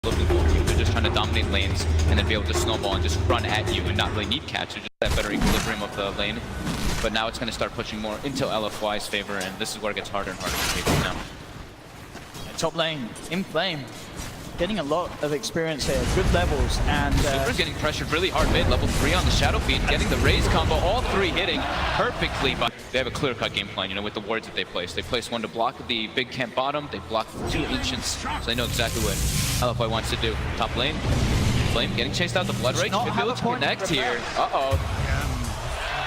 looking for. They're just trying to dominate lanes and then be able to snowball and just run at you and not really need catch. They're just that better equilibrium of the lane. But now it's going to start pushing more into LFY's favor, and this is where it gets harder and harder to take now. Top lane, Inflame, getting a lot of experience here, good levels, and Super's getting pressured really hard mid, level 3 on the Shadow Fiend, getting the raise combo, all 3 hitting perfectly, but they have a clear-cut game plan, you know, with the wards that they place. They place one to block the big camp bottom, they block the 2 Ancients, so they know exactly what LFY wants to do. Top lane, Flame getting chased out, the Blood Rage, could be able to connect here.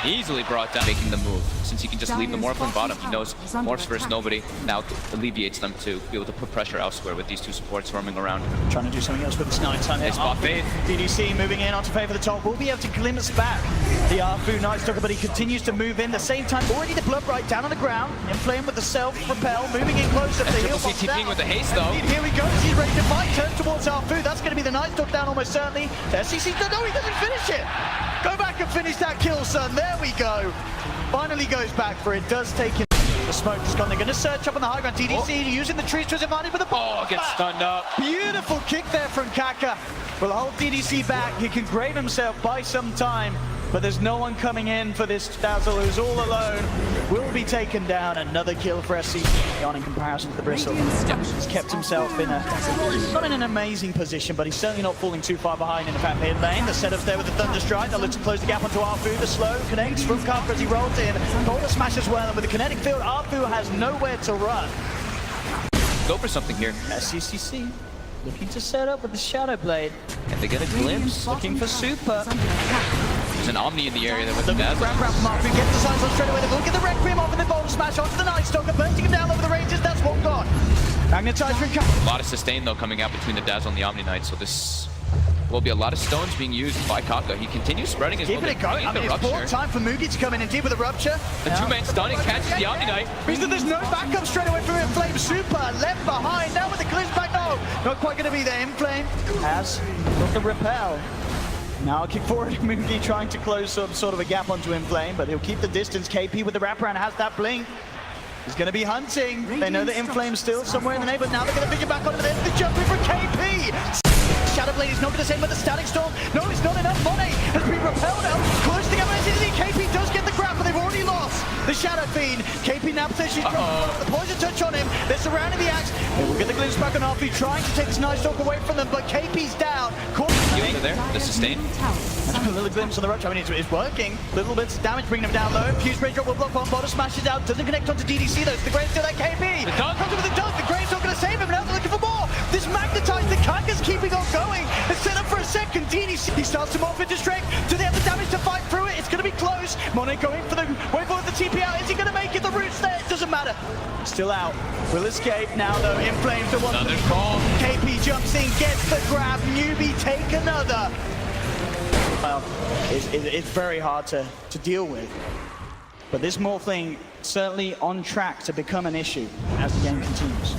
Easily brought down, making the move. Since he can just leave the Morphling bottom, he knows Morphs versus nobody. Now alleviates them to be able to put pressure elsewhere with these 2 supports roaming around. Trying to do something else with this Night Time. Nice spot fade. DDC moving in onto favor the top. Will be able to glimpse back the Arfu Night Stalker, but he continues to move in. The same time, already the Blood right down on the ground. Inflame with the self-propel, moving in closer. And Triple C TPing with the haste though. Here he goes, he's ready to fight. Turns towards Arfu. That's going to be the Night Stalker down almost certainly. SCC, no, he doesn't finish it. Go back and finish that kill, son. There we go. Finally goes back for it. Does take him. The smoke is gone. They're going to search up on the high ground. DDC using the trees to his advantage with the ball. Oh, gets stunned up. Beautiful kick there from Kaka. Will hold DDC back. He can grab himself by some time, but there's no one coming in for this Dazzle, who's all alone. Will be taken down. Another kill for SCC on in comparison to the Bristle. He's kept himself in not in an amazing position, but he's certainly not falling too far behind in the back mid lane. The setup's there with the Thunder Strike. That looks to close the gap onto Arfu. The slow connects from Kaka as he rolls in. Boulder smash as well, and with the kinetic field, Arfu has nowhere to run. Go for something here. SCC looking to set up with the Shadow Blade. And they get a glimpse. Looking for Super. There's an Omni in the area there with the Dazzle. Grab from Arfu, get the size on straight away. They'll get the Requiem off and then Boulder smash onto the Night Stalker, bursting him down over the ranges. That's one gone. Magnetize from Kaka. A lot of sustain though coming out between the Dazzle and the Omni Knight, so this will be a lot of stones being used by Kaka. He continues spreading his keeping it going. I mean, it's more time for Mugi to come in and deal with the Rupture. The 2-man stun and catches the Omni Knight. Means that there's no backup straight away from Inflame. Super left behind. Now with the glimpse back. No, not quite going to be there. Inflame has got the repel. Now kick forward, Mugi trying to close some sort of a gap onto Inflame, but he'll keep the distance. KP with the wraparound has that blink. He's going to be hunting. They know that Inflame's still somewhere in the neighborhood. Now they're going to figure back onto this. The jump in for KP. Shadow Blade is not going to save with the Static Storm. No, it's not enough. Monet has been repelled out. Close together. KP does get the grab, but they've already lost the Shadow Fiend. KP now potentially the poison touch on him. They're surrounding the axe. They will get the glimpse back on Arfu, trying to take this Night Stalker away from them, but KP's down. Over there, the sustain. A little glimpse on the Rupture. I mean, it's working. Little bits of damage, bringing him down low. Fuse Rage Drop will block one. Bottom smashes out. Doesn't connect onto DDC though. It's the Grace still at KP. Comes in with the dunk. The Grace not going to save him. Now they're looking for more. This magnetized. The Kaka's keeping on going. It's set up for a second. DDC. He starts to morph into strength. Do they have the damage to fight through it? It's going to be close. Monet going for the wait for the TP out. Is he going to make it? The root's there. It doesn't matter. Still out. Will escape now though. Inflames the one. Another call. KP jumps in, gets the grab. Newbee take another. Well, it's very hard to deal with. But this Morphling certainly on track to become an issue as the game continues.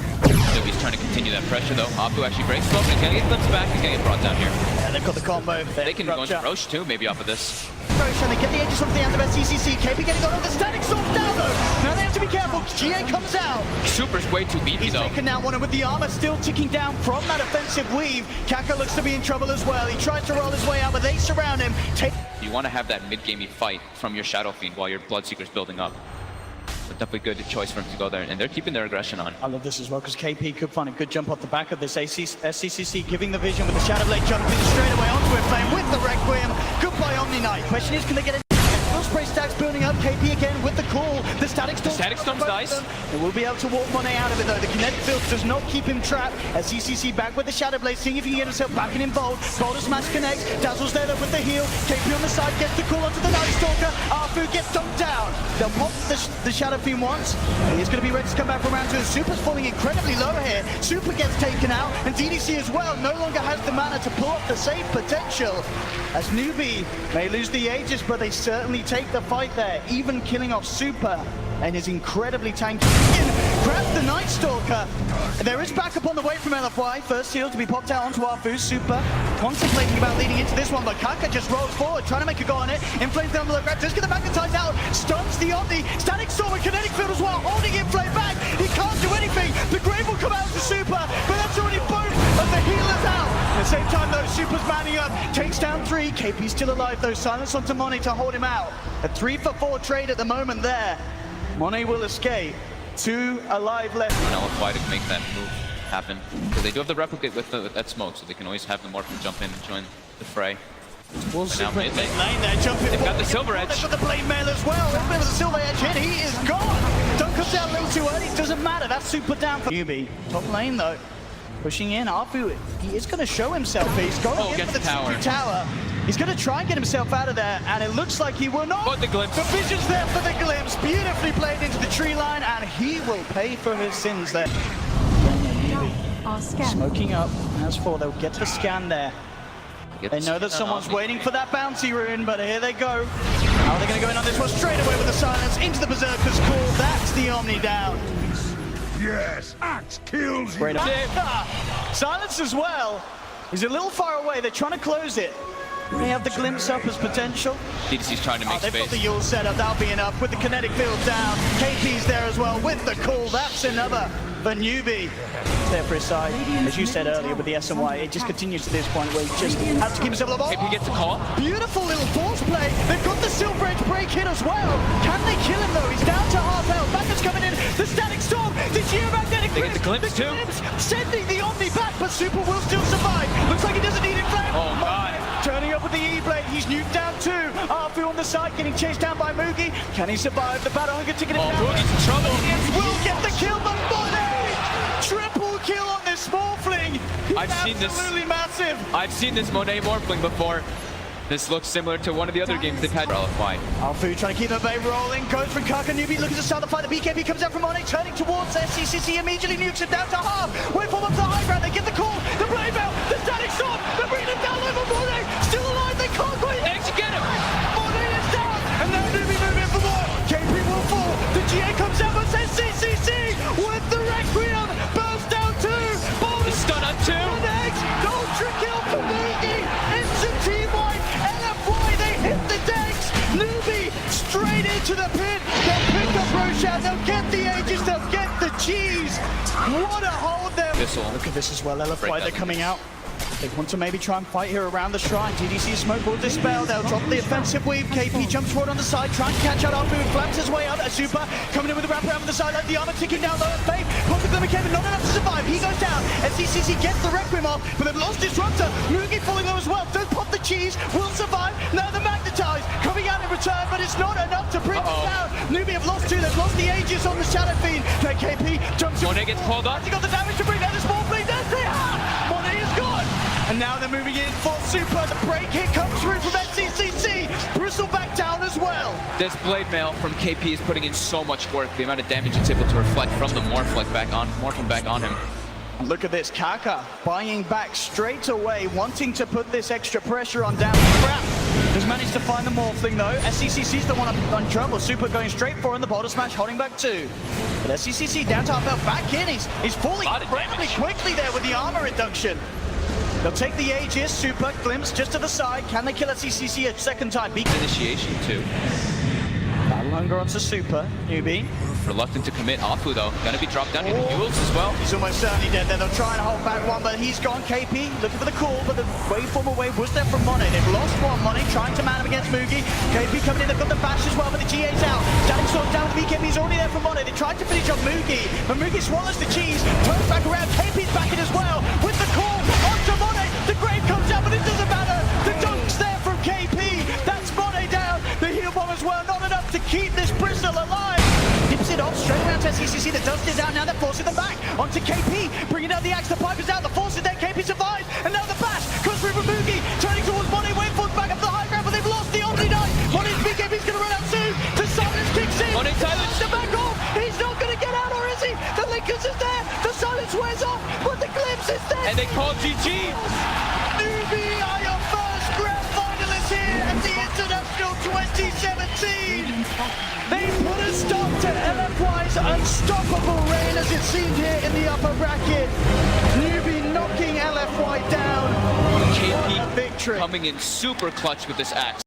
Newbee's trying to continue that pressure though. Arfu actually breaks slow, and can get flips back and can get brought down here. Yeah, they've got the combo. They can go into Roche too, maybe off of this. Roche, and they get the edges off the end of SCC. KP getting on the Static Storm down though. Now they have to be careful. GA comes out. Super's way too beefy though. He's taken out one with the armor still ticking down from that offensive weave. Kaka looks to be in trouble as well. He tries to roll his way out, but they surround him. You want to have that mid-gamey fight from your Shadow Fiend while your Bloodseeker's building up. So definitely good choice for him to go there, and they're keeping their aggression on. I love this as well, because KP could find a good jump off the back of this. SCCC giving the vision with the Shadow Blade jumping straight away onto Inflame with the Requiem. Goodbye Omni Knight. Question is, can they get it? Spray stacks building up. KP again with the call. The Static Storm. Static Storm's nice. They will be able to walk Monet out of it though. The kinetic field does not keep him trapped. As CCC back with the Shadow Blade, seeing if he can get himself back and involved. Boulder smash connects. Dazzle's there though with the heal. KP on the side gets the call onto the Night Stalker. Arfu gets dumped down. They'll pop the Shadow Fiend once. He's going to be ready to come back from round 2. Super's falling incredibly low here. Super gets taken out, and DDC as well no longer has the mana to pull off the save potential. As Newbee may lose the Aegis, but they certainly take the fight there, even killing off Super and is incredibly tanky. Grabs the Night Stalker. There is backup on the way from LFY. First heal to be popped out onto Arfu. Super contemplating about leading into this one, but Kaka just rolls forward, trying to make a go on it. Inflames down below grab, just get the magnetize out, stuns the Omni. Static Storm and kinetic field as well, holding Inflame back. He can't do anything. The Grave will come out to Super, but that's already both the healer's out. At the same time, though, Super's manning up, takes down 3. KP's still alive, though. Silence onto Monet to hold him out. A 3-for-4 trade at the moment there. Monet will escape. 2 alive left. LFY to make that move happen. Because they do have the replicate with that smoke, so they can always have the Morphin jump in and join the fray. Well, But now Super mid lane. there, jumping They've got forward. the silver edge. They've got the blade mail as well. If there was a silver edge hit, he is gone. Don't come down a little too early. Doesn't matter. That's Super down for Newbee. Top lane, though. Pushing in. Arfu, he is going to show himself. He's going to get gets the the tower. tower. He's going to try and get himself out of there, and it looks like he will not. But the glimpse. The vision's there for the glimpse. Beautifully played into the tree line, and he will pay for his sins there. Smoking up. As for, they'll get the scan there. They know that someone's waiting for that bouncy rune, but here they go. How are they going to go in on this one? Straight away with the silence into the Berserker's call. That's the Omni down. Yes, Axe kills Great silence as well. He's a little far away. They're trying to close it. They have the glimpse up as potential. DTC's trying to make They've got space. the Yule set up. That'll be enough. With the kinetic field down. KP's there as well with the call. That's another for Newbee. There for his side. As you said earlier with the SNY, it just continues to this point where he just has to keep himself alive. KP gets a call. Beautiful little force play. They've got the Silver Edge break hit as well. Can they kill him though? He's down to half health. Backups coming in. The static storm. The geomagnetic They get the glimpse too. Sending the Omni back, but Super will still survive. Looks like he doesn't need it flat. Oh god. Turning up with the E-Blade. He's nuked down 2. Arfu on the side, getting chased down by Moogie. Can he survive the battle hunger ticket? Oh, Moogie's in trouble. Will get the kill, but Monet! Triple kill on this small fling. He's I've seen this. absolutely massive. I've seen this Monet Morphling before. This looks similar to one of the other games they've had. LFY. Arfu trying to keep the bay rolling, goes for Kaka. Newbee looking to start the fight. The BKB comes out from Monet, turning towards SCCC, immediately nukes him down to half. Wait for him up to the high ground, they get the call, the blade bell, the static storm, they're bringing him down over Monet, still alive, they can't quite Thanks, get him! Monet is down, and now Newbee moving for more. KP will fall, the GA comes out, but SCCC with the Requiem, burst down 2, The stun on 2. Next, ultra kill for Moogie, instant team wipe, LFY, they hit the decks, Newbee straight into the pit, they'll pick up Roshan, they'll get the Aegis, they'll get the cheese, what a hold there. This'll Look at this as well, LFY, break they're that coming out. They want to maybe try and fight here around the shrine. GDC smoke will dispel. They'll drop the offensive weave. KP jumps forward on the side, trying to catch out Arfu, flaps his way out. A Super coming in with a wrap around the side, like the armor ticking down low at Faith. Pulls the Glimmer Cannon, not enough to survive. He goes down. SCCC gets the Requiem off, but they've lost Disruptor. Moogie falling low as well. Don't pop the cheese. Will survive. Now the Magnetize coming out in return, but it's not enough to bring them down. Newbee have lost 2. They've lost the Aegis on the Shadow Fiend. Then KP jumps in. Monet gets pulled up. He got the damage to bring down the small fleet. That's it. Monet is gone. And now they're moving in for Super. The break hit comes through from SCCC. Bristle back down as well. This blade mail from KP is putting in so much work. The amount of damage it's able to reflect from the Morphling back on him. And look at this, Kaka buying back straight away, wanting to put this extra pressure on down. Crap. Has managed to find the Morphling though. SCCC's the one on trouble. Super going straight for in the bottom smash, holding back 2. But SCCC down to half health, back in. He's falling incredibly quickly there with the armor reduction. They'll take the Aegis, Super, glimpse just to the side. Can they kill SCCC a second time? Initiation too. Battle hunger onto Super, Newbee. Reluctant to commit. Afu though, gonna be dropped down into Yules as well. He's almost certainly dead there. They'll try and hold back 1, but he's gone. KP looking for the call, but the waveform away was there from Monet. They've lost 1. Monet trying to man him against Moogie. KP coming in, they've got the bash as well, but the GA's out. Static Storm down with the BKB's already there from Monet. They tried to finish off Moogie, but Moogie swallows the cheese, turns back around. KP's back in as well with the call onto Monet. The grave comes out, but it doesn't matter. The dunk's there from KP. That's Monet down. The heal bomb as well, not enough to keep this Bristle alive. Dips it off straight around to SCCC. The dust is out now. They're forcing them back onto KP, bringing down the axe. The pipe is out. The force is there. KP survives, and now the bash comes through from Moogie, turning towards Monet. Waveform's back up the high ground, but they've lost the Omni Knight. Monet's BKB's going to run out soon. The silence kicks in. Monet silence. The back off. He's not going to get out, or is he? The Linkers is there. The silence wears off, but the glimpse is there. And they call GG. Newbee are your first grand finalists here at the International 2017. They put a stop to LFY's unstoppable reign as it's seen here in the upper bracket. Newbee knocking LFY down. KP Victory. coming in super clutch with this axe.